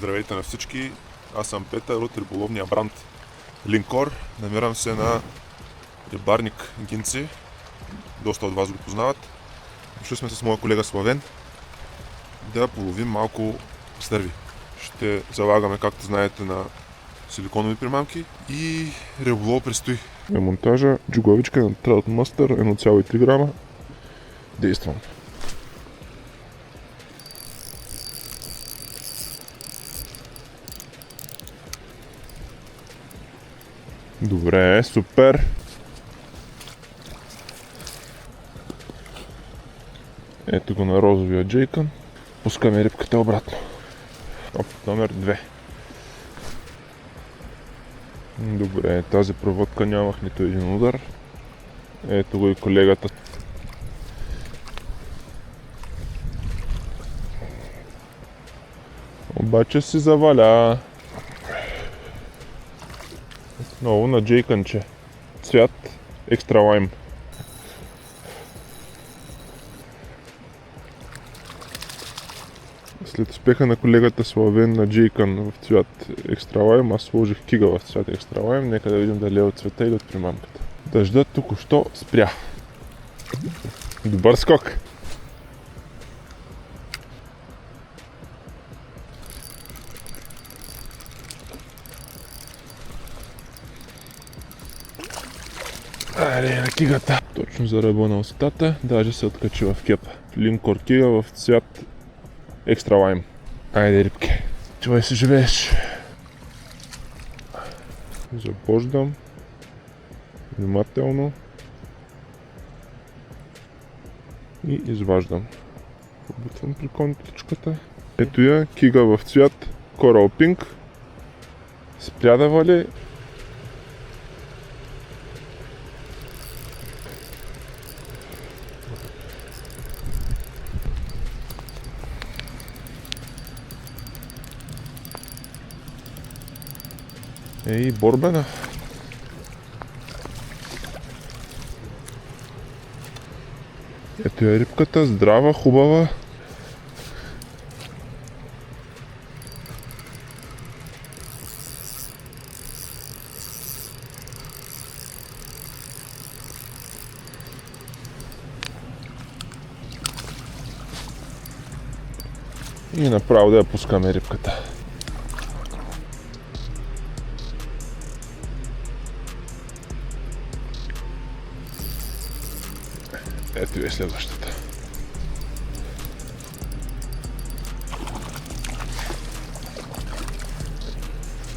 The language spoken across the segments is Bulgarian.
Здравейте на всички, аз съм Петър от риболовния бранд Линкор. Намирам се на рибарник Гинци. Доста от вас го познават. Дошли сме с моя колега Славен да половим малко стърви. Ще залагаме, както знаете, на силиконови примамки и риболов предстои. На монтажа джуговичка на Trout Master 1,3 грама. Действам. Добре, супер. Ето го на розовия джейкън. Пускаме рибката обратно. Номер 2. Добре, тази проводка нямах нито един удар. Ето го и колегата. Обаче си заваля. Много на джейкънче. Цвят екстра лайм. След успеха на колегата Славен на джейкън в цвят екстра лайм, аз сложих кига в цвят екстра лайм. Нека да видим дали е от цвета или от примамката. Дъждът току-що спря. Добър скок! Аре, на кигата. Точно за ръба на устата, даже се откачи в кепа. Линкор кига в цвят екстра лайм. Айде, рибки. Чувай си живееш. Запождам. Внимателно. И изваждам. Побутвам при контичката. Ето я, кига в цвят Coral Pink. Спря да вали. Ей, борбена. Ето е рибката, здрава, хубава. И направо да я пускаме рибката. Ето е следващата.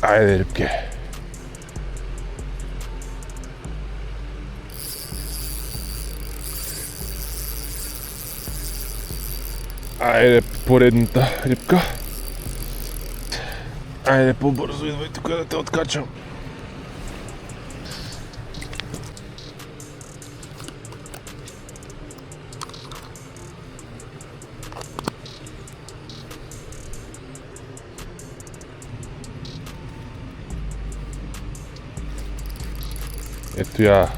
Айде, рибки. Айде, поредната рибка. Айде, по-бързо идвай тук да те откачам. Ето я.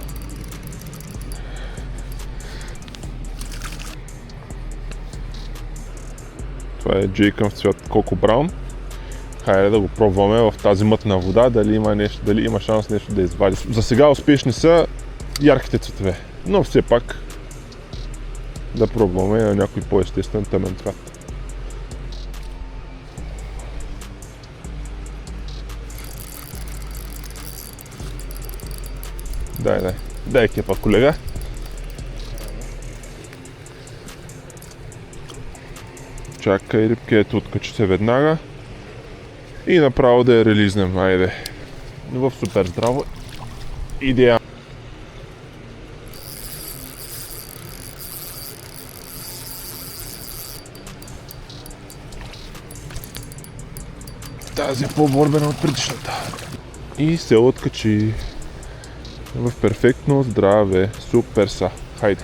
Това е джейкън в цвят Коко Браун. Хайде да го пробваме в тази мътна вода, дали има шанс нещо да извади. За сега успешни са ярките цветове, но все пак да пробваме на някой по-естествен тъмен цвят. Дай кепа, колега. Чакай, рибки, ето откачи се веднага. И направо да я релизнем, айде. В супер здраво. Идеално. Тази е по-борбена от предишната. И се откачи. В перфектно здраве. Супер са. Хайде.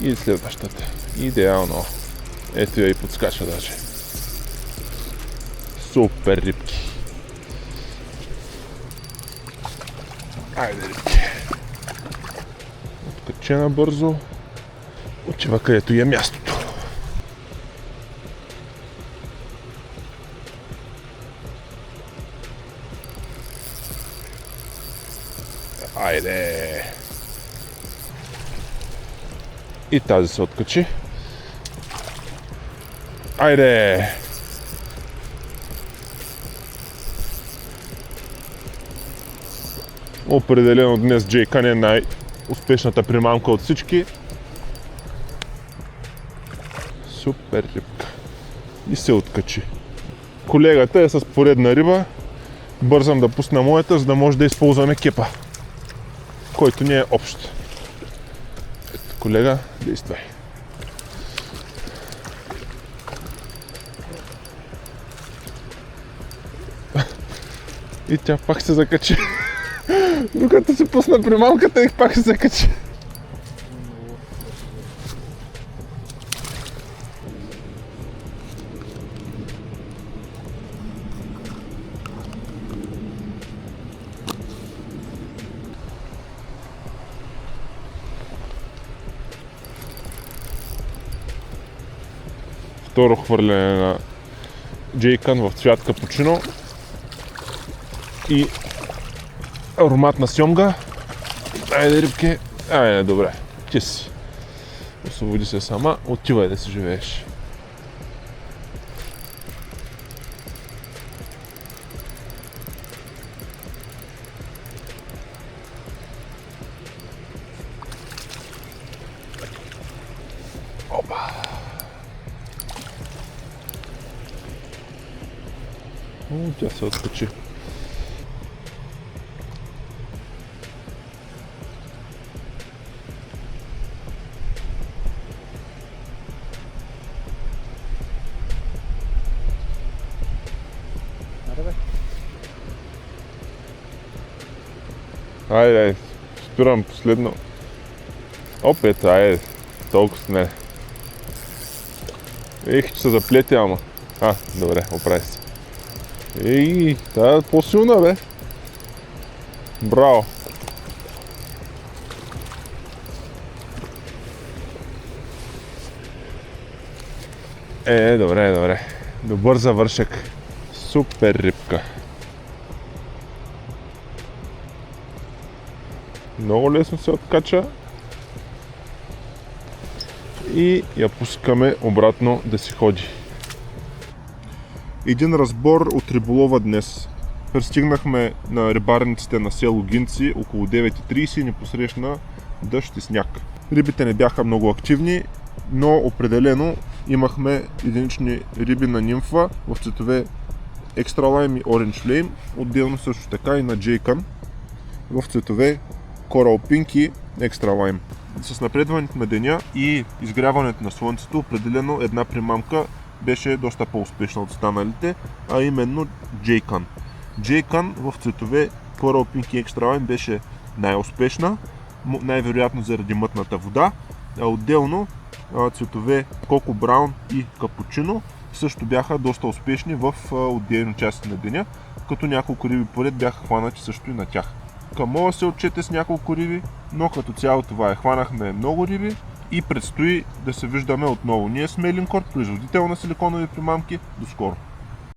И следващата. Идеално. Ето я и подскача даже. Супер рибки. Айде, рибки. Откачена бързо. Отива където е мястото. Айде! И тази се откачи. Айде! Определено днес Джейкън е най-успешната примамка от всички. Супер рибка. И се откачи. Колегата е с поредна риба. Бързам да пусна моята, за да може да използваме кепа, който не е общ. Ето, колега, действай. И тя пак се закачи. Докато се пусна прималката и пак се закачи. Второ хвърляне на Джейкън в цвят капучино и ароматна сьомга. Айде, рибке. Айде, добре. Ти си. Освободи се сама. Отивай да си живееш. Опа. Тя се откачи. Айде, спирам последно. Опет, айде, толкова не. Ех, че се заплети, ама. Добре, оправи се. Ей, тая е по-силна, бе. Браво. Добре. Добър завършек. Супер рибка. Много лесно се откача. И я пускаме обратно да си ходи. Един разбор от риболова днес. Пристигнахме на рибарниците на село Гинци около 9:30 и ни посрещна дъжд и сняг. Рибите не бяха много активни, но определено имахме единични риби на нимфа в цветове Extra Lime и Orange Flame, отделно също така и на Джейкън в цветове Coral Pink и Extra Lime. С напредването на деня и изгряването на слънцето, определено една примамка беше доста по-успешна от останалите, а именно Джейкън. Джейкън в цветове Coral Pink и Extra Lime беше най-успешна, най-вероятно заради мътната вода, а отделно цветове Coco Brown и Капучино също бяха доста успешни в отделни части на деня, като няколко риби поред бяха хванати също и на тях. Камола се отчете с няколко риби, но като цяло това е. Хванахме много риби и предстои да се виждаме отново. Ние сме Линкор, производител на силиконови примамки. До скоро!